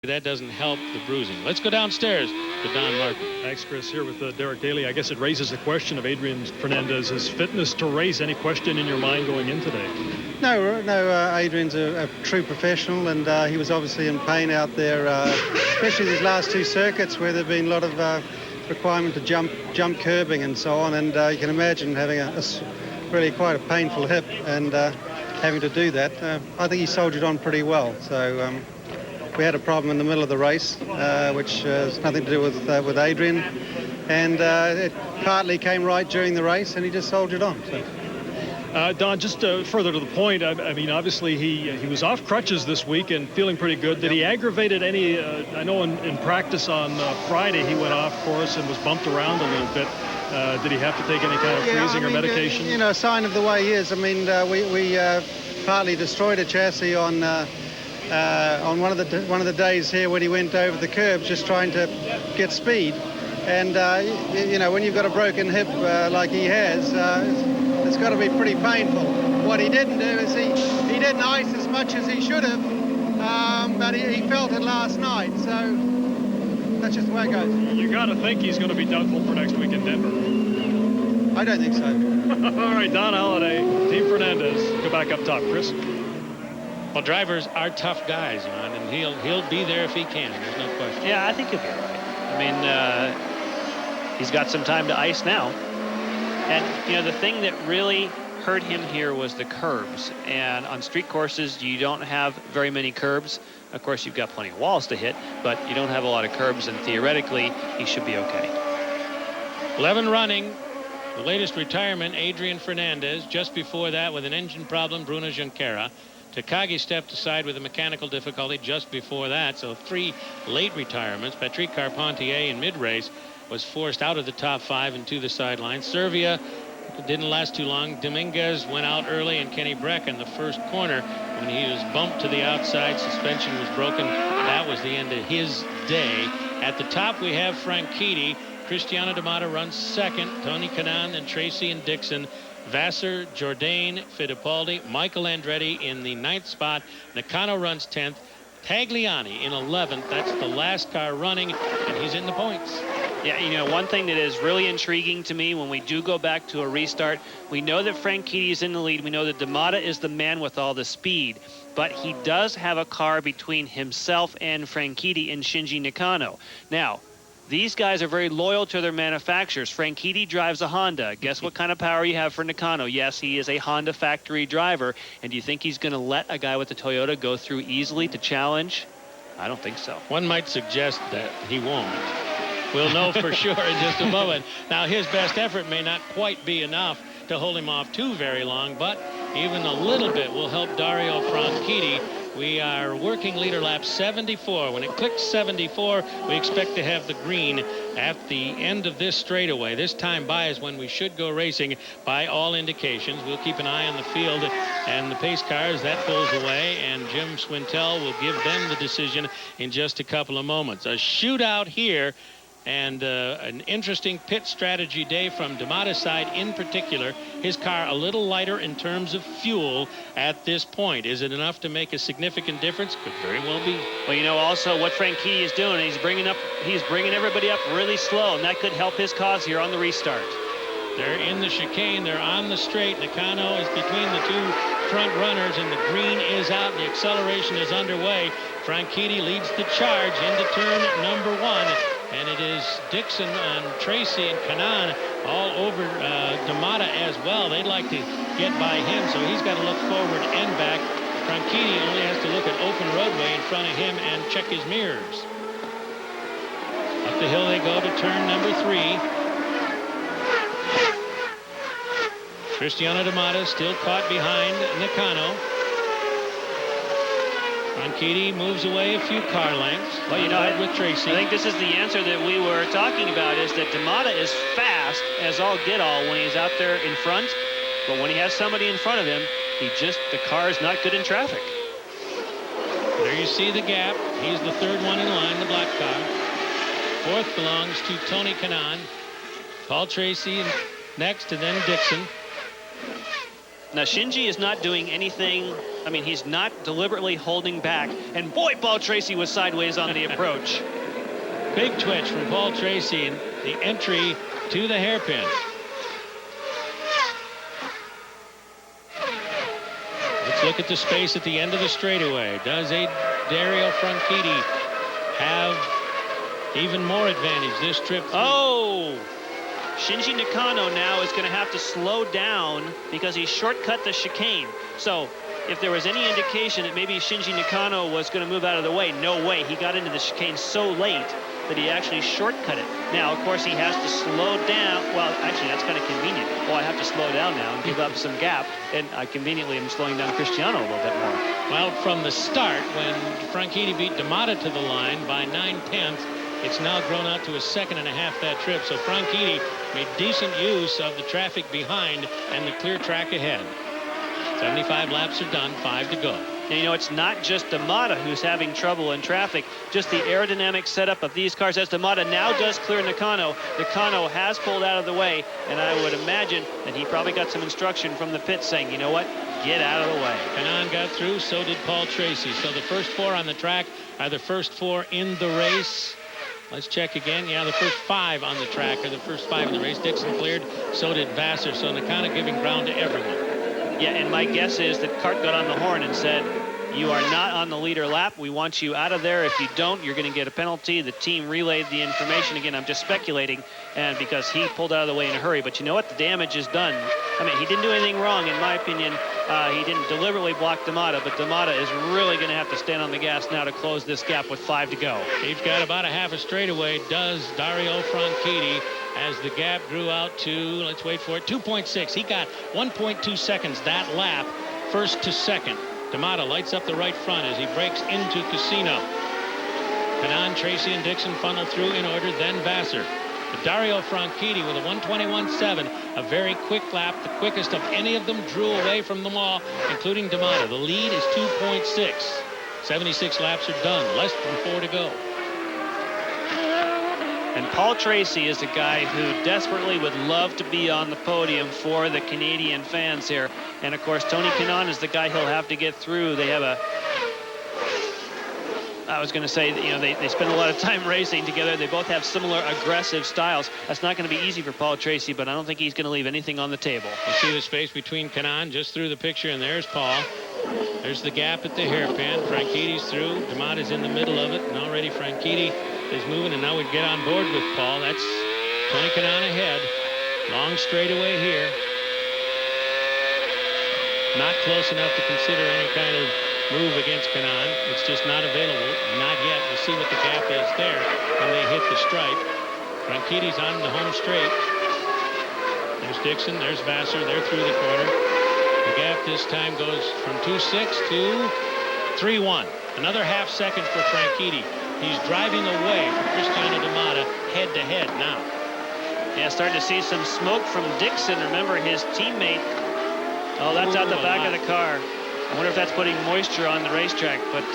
That doesn't help the bruising. Let's go downstairs to Don Martin. Thanks, Chris. Here with Derek Daly. I guess it raises the question of Adrian Fernandez's fitness to race. Any question in your mind going in today? No. Adrian's a true professional, and he was obviously in pain out there, especially these last two circuits where there've been a lot of requirement to jump curbing and so on. And you can imagine having a really quite a painful hip and having to do that. I think he soldiered on pretty well. So. We had a problem in the middle of the race, which has nothing to do with Adrian, and it partly came right during the race, and he just soldiered on. So. Don, just further to the point, I mean, obviously he was off crutches this week and feeling pretty good. Did he aggravate it any? I know in practice on Friday he went off course and was bumped around a little bit. Did he have to take any kind of freezing or medication? You know, a sign of the way he is. I mean, we partly destroyed a chassis on one of the days here when he went over the curbs just trying to get speed, and you know, when you've got a broken hip like he has, it's got to be pretty painful. What he didn't do is he didn't ice as much as he should have, but he felt it last night, so that's just the way it goes. You got to think he's going to be doubtful for next week in Denver. I don't think so. All right, Don Halliday, Team Fernandez, go back up top. Chris? Well, drivers are tough guys, man, and he'll be there if he can. There's no question. Yeah, I think he'll be all right. I mean, he's got some time to ice now. And, you know, the thing that really hurt him here was the curbs. And on street courses, you don't have very many curbs. Of course, you've got plenty of walls to hit, but you don't have a lot of curbs, and theoretically, he should be okay. 11 running. The latest retirement, Adrian Fernandez. Just before that, with an engine problem, Bruno Junqueira. Takagi stepped aside with a mechanical difficulty just before that, so 3 late retirements. Patrick Carpentier in mid-race was forced out of the top 5 and to the sidelines. Servia didn't last too long. Dominguez went out early, and Kenny Breck in the first corner, when he was bumped to the outside, suspension was broken. That was the end of his day. At the top, we have Franchitti. Cristiano D'Amato runs second. Tony Kanaan, and Tracy and Dixon. Vassar, Jourdain, Fittipaldi, Michael Andretti in the 9th spot. Nakano runs 10th. Tagliani in 11th. That's the last car running, and he's in the points. Yeah, you know, one thing that is really intriguing to me when we do go back to a restart, we know that Franchitti is in the lead. We know that D'Amato is the man with all the speed, but he does have a car between himself and Franchitti in Shinji Nakano. Now, these guys are very loyal to their manufacturers. Franchitti drives a Honda. Guess what kind of power you have for Nakano? Yes, he is a Honda factory driver. And do you think he's going to let a guy with a Toyota go through easily to challenge? I don't think so. One might suggest that he won't. We'll know for sure in just a moment. Now, his best effort may not quite be enough to hold him off too very long, but even a little bit will help Dario Franchitti. We are working leader lap 74. When it clicks 74, we expect to have the green at the end of this straightaway. This time by is when we should go racing by all indications. We'll keep an eye on the field and the pace cars. That pulls away, and Jim Swintel will give them the decision in just a couple of moments. A shootout here. And an interesting pit strategy day from D'Amato's side in particular. His car a little lighter in terms of fuel at this point. Is it enough to make a significant difference? Could very well be. Well, you know, also what Franchitti is doing, he's bringing everybody up really slow, and that could help his cause here on the restart. They're in the chicane. They're on the straight. Nakano is between the two front runners, and the green is out. The acceleration is underway. Franchitti leads the charge into turn number 1. And it is Dixon and Tracy and Kanaan all over D'Amato as well. They'd like to get by him, so he's got to look forward and back. Franchitti only has to look at open roadway in front of him and check his mirrors. Up the hill they go to turn number 3. Cristiano D'Amato still caught behind Nakano. Franchitti moves away a few car lengths. Well, you know, with Tracy. I think this is the answer that we were talking about, is that D'Amato is fast as all get all when he's out there in front, but when he has somebody in front of him, the car is not good in traffic. There you see the gap. He's the 3rd one in line, the black car. 4th belongs to Tony Kanaan. Paul Tracy next, and then Dixon. Now, Shinji is not doing anything. I mean, he's not deliberately holding back. And boy, Paul Tracy was sideways on the approach. Big twitch from Paul Tracy in the entry to the hairpin. Let's look at the space at the end of the straightaway. Does Dario Franchitti have even more advantage this trip? Oh! Shinji Nakano now is going to have to slow down because he shortcut the chicane. So if there was any indication that maybe Shinji Nakano was going to move out of the way, no way. He got into the chicane so late that he actually shortcut it. Now, of course, he has to slow down. Well, actually, that's kind of convenient. Oh, I have to slow down now and give up some gap. And conveniently, I'm slowing down Cristiano a little bit more. Well, from the start, when Franchitti beat D'Amata to the line by 9/10, it's now grown out to a second and a half that trip. So Franchitti made decent use of the traffic behind and the clear track ahead. 75 laps are done, 5 to go. Now, you know, it's not just D'Amata who's having trouble in traffic, just the aerodynamic setup of these cars. As D'Amata now does clear Nakano, Nakano has pulled out of the way, and I would imagine that he probably got some instruction from the pit saying, you know what, get out of the way. Kanaan got through, so did Paul Tracy. So the first 4 on the track are the first 4 in the race. Let's check again. Yeah, the first 5 on the track are the first 5 in the race. Dixon cleared, so did Vassar. So Nakano giving ground to everyone. Yeah, and my guess is that Cart got on the horn and said, you are not on the leader lap. We want you out of there. If you don't, you're going to get a penalty. The team relayed the information. Again, I'm just speculating, and because he pulled out of the way in a hurry. But you know what? The damage is done. I mean, he didn't do anything wrong, in my opinion. He didn't deliberately block D'Amata, but D'Amata is really going to have to stand on the gas now to close this gap with 5 to go. He's got about a half a straightaway, does Dario Franchitti, as the gap grew out to, let's wait for it, 2.6. He got 1.2 seconds that lap, first to second. D'Amata lights up the right front as he breaks into Casino. Kanaan, Tracy, and Dixon funnel through in order, then Vassar. But Dario Franchitti with a 1:21.7, a very quick lap, the quickest of any of them, drew away from them all, including D'Amata. The lead is 2.6. 76 laps are done, less than 4 to go. And Paul Tracy is a guy who desperately would love to be on the podium for the Canadian fans here. And of course, Tony Kanaan is the guy he'll have to get through. They have I was going to say that, you know, they spend a lot of time racing together. They both have similar aggressive styles. That's not going to be easy for Paul Tracy, but I don't think he's going to leave anything on the table. You see the space between Kanaan just through the picture, and there's Paul. There's the gap at the hairpin. Franchitti's through. D'Amata's in the middle of it, and already Franchitti is moving, and now we get on board with Paul. That's Tony Kanaan ahead. Long straightaway here. Not close enough to consider any kind of move against Kanaan. It's just not available. Not yet. We'll see what the gap is there when they hit the stripe. Franchitti's on the home straight. There's Dixon. There's Vassar. They're through the corner. The gap this time goes from 2.6 to 3.1. Another half second for Franchitti. He's driving away from Cristiano D'Amata head-to-head now. Yeah, starting to see some smoke from Dixon. Remember his teammate. Oh, that's out the back of the car. I wonder if that's putting moisture on the racetrack. But,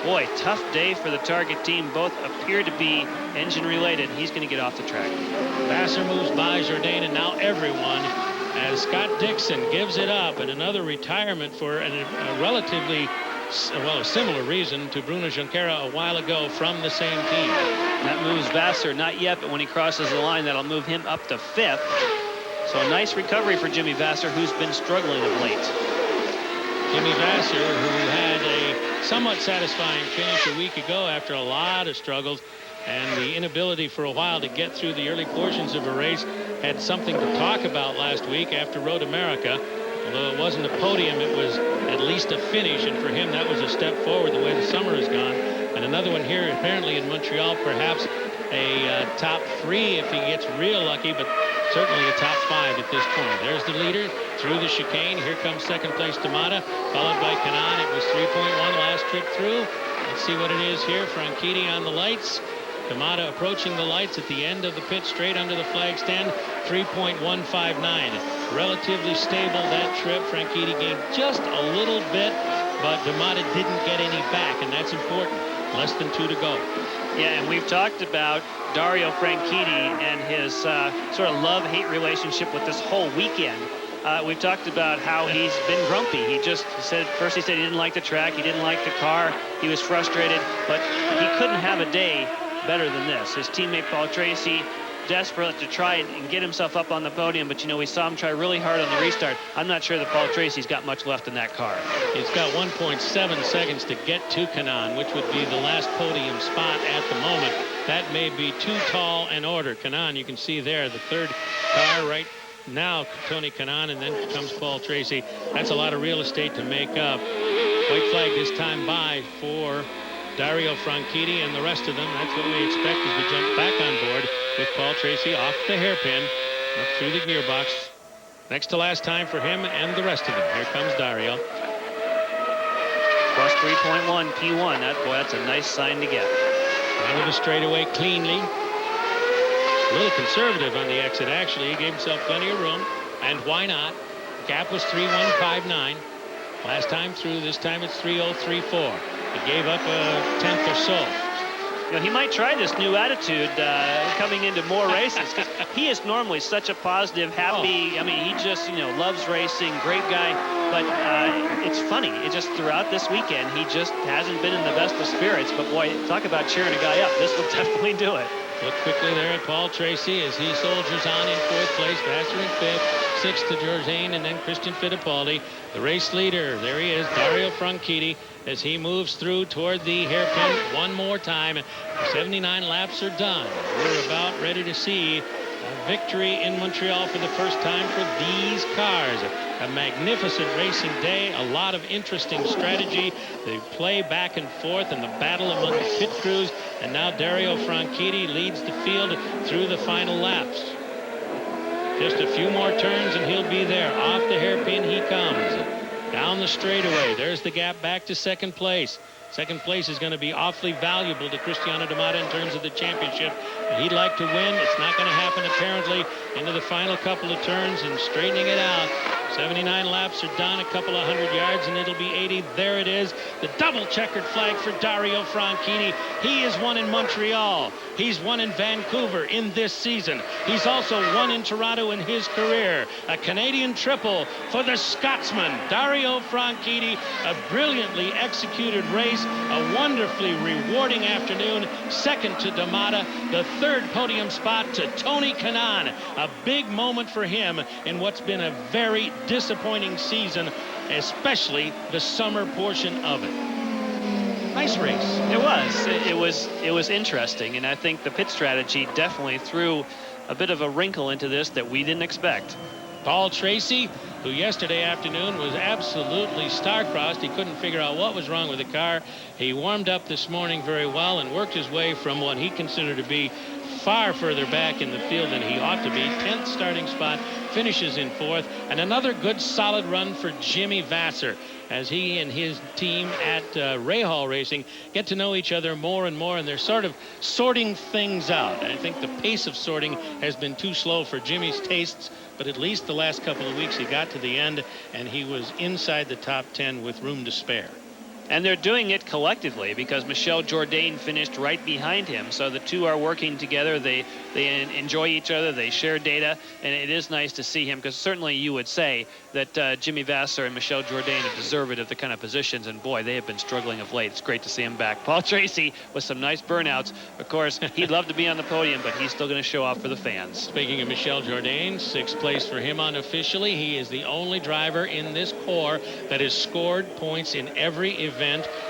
boy, tough day for the Target team. Both appear to be engine-related. He's going to get off the track. Vassar moves by Jourdain, and now everyone, as Scott Dixon gives it up, and another retirement for a relatively, well, a similar reason to Bruno Junqueira a while ago from the same team. That moves Vassar, not yet, but when he crosses the line, that'll move him up to 5th. So a nice recovery for Jimmy Vassar, who's been struggling of late. Jimmy Vassar, who had a somewhat satisfying finish a week ago after a lot of struggles and the inability for a while to get through the early portions of a race, had something to talk about last week after Road America. Although it wasn't a podium, it was at least a finish, and for him that was a step forward the way the summer has gone. And another one here apparently in Montreal, perhaps a top 3 if he gets real lucky, but certainly a top 5 at this point. There's the leader through the chicane. Here comes second place D'Amata, followed by Kanaan. It was 3.1 last trip through. Let's see what it is here. Franchitti on the lights. D'Amata approaching the lights at the end of the pit straight under the flag stand. 3.159. Relatively stable that trip. Franchitti gained just a little bit, but D'Amata didn't get any back, and that's important. Less than 2 to go. Yeah, and we've talked about Dario Franchitti and his sort of love-hate relationship with this whole weekend. We've talked about how he's been grumpy. He said he didn't like the track, he didn't like the car, he was frustrated, but he couldn't have a day better than this. His teammate Paul Tracy, desperate to try and get himself up on the podium, but we saw him try really hard on the restart. I'm not sure that Paul Tracy's got much left in that car. He's got 1.7 seconds to get to Kanaan, which would be the last podium spot at the moment. That may be too tall an order. Kanaan, you can see there, the third car right now, Tony Kanaan, and then comes Paul Tracy. That's a lot of real estate to make up. White flag this time by for Dario Franchitti and the rest of them. That's what we expect as we jump back on board with Paul Tracy off the hairpin, up through the gearbox. Next to last time for him and the rest of them. Here comes Dario. Plus 3.1 P1. That's a nice sign to get. Out of the straightaway cleanly. A little conservative on the exit, actually. He gave himself plenty of room. And why not? Gap was 3.159. Last time through, this time it's 3.034. He gave up a tenth or so. He might try this new attitude coming into more races, because he is normally such a positive, happy. I mean, he just loves racing, great guy. But it's funny. It just throughout this weekend, he just hasn't been in the best of spirits. But boy, talk about cheering a guy up. This will definitely do it. Look quickly there at Paul Tracy as he soldiers on in fourth place. Vassar in fifth. Sixth to Jordain, and then Christian Fittipaldi. The race leader, there he is, Dario Franchitti, as he moves through toward the hairpin one more time. 79 laps are done. We're about ready to see a victory in Montreal for the first time for these cars. A magnificent racing day, a lot of interesting strategy. They play back and forth in the battle among the pit crews, and now Dario Franchitti leads the field through the final laps. Just a few more turns and he'll be there. Off the hairpin he comes. Down the straightaway. There's the gap back to second place. Second place is going to be awfully valuable to Cristiano D'Amata in terms of the championship. He'd like to win. It's not going to happen, apparently, into the final couple of turns and straightening it out. 79 laps are done, a couple of 100 yards, and it'll be 80. There it is. The double checkered flag for Dario Franchitti. He has won in Montreal. He's won in Vancouver in this season. He's also won in Toronto in his career. A Canadian triple for the Scotsman, Dario Franchitti. A brilliantly executed race, a wonderfully rewarding afternoon. Second to D'Amata, the third podium spot to Tony Kanaan. A big moment for him in what's been a very disappointing season, especially the summer portion of it. Nice race. It was interesting, and I think the pit strategy definitely threw a bit of a wrinkle into this that we didn't expect. Paul Tracy, who yesterday afternoon was absolutely star-crossed. He couldn't figure out what was wrong with the car. He warmed up this morning very well and worked his way from what he considered to be far further back in the field than he ought to be. 10th starting spot, finishes in fourth, and another good solid run for Jimmy Vassar as he and his team at Rahal Racing get to know each other more and more, and they're sort of sorting things out. I think the pace of sorting has been too slow for Jimmy's tastes, but at least the last couple of weeks he got to the end and he was inside the top 10 with room to spare. And they're doing it collectively because Michel Jourdain finished right behind him. So the two are working together. They enjoy each other. They share data. And it is nice to see him because certainly you would say that Jimmy Vassar and Michel Jourdain are deserving of the kind of positions. And boy, they have been struggling of late. It's great to see him back. Paul Tracy with some nice burnouts. Of course, he'd love to be on the podium, but he's still going to show off for the fans. Speaking of Michel Jourdain, sixth place for him unofficially. He is the only driver in this corps that has scored points in every event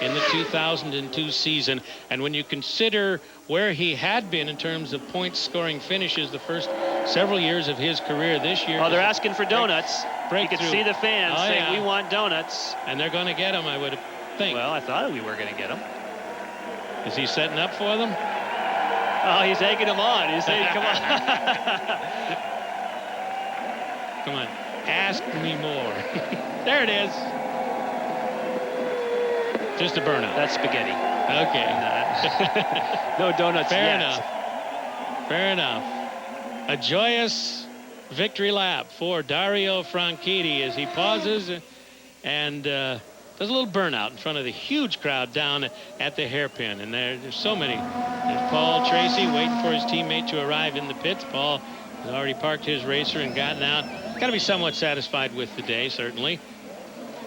in the 2002 season. And when you consider where he had been in terms of points scoring finishes the first several years of his career, this year... Oh, they're asking for donuts. You can see the fans saying, yeah, we want donuts. And they're going to get them, I would think. Well, I thought we were going to get them. Is he setting up for them? Oh, he's egging them on. He's saying, come on. Come on. Ask me more. There it is. Just a burnout. That's spaghetti. Okay. No donuts Fair yet. enough. Fair enough. A joyous victory lap for Dario Franchitti as he pauses and does a little burnout in front of the huge crowd down at the hairpin. And there's so many. There's Paul Tracy waiting for his teammate to arrive in the pits. Paul has already parked his racer and gotten out. got to be somewhat satisfied with the day, certainly.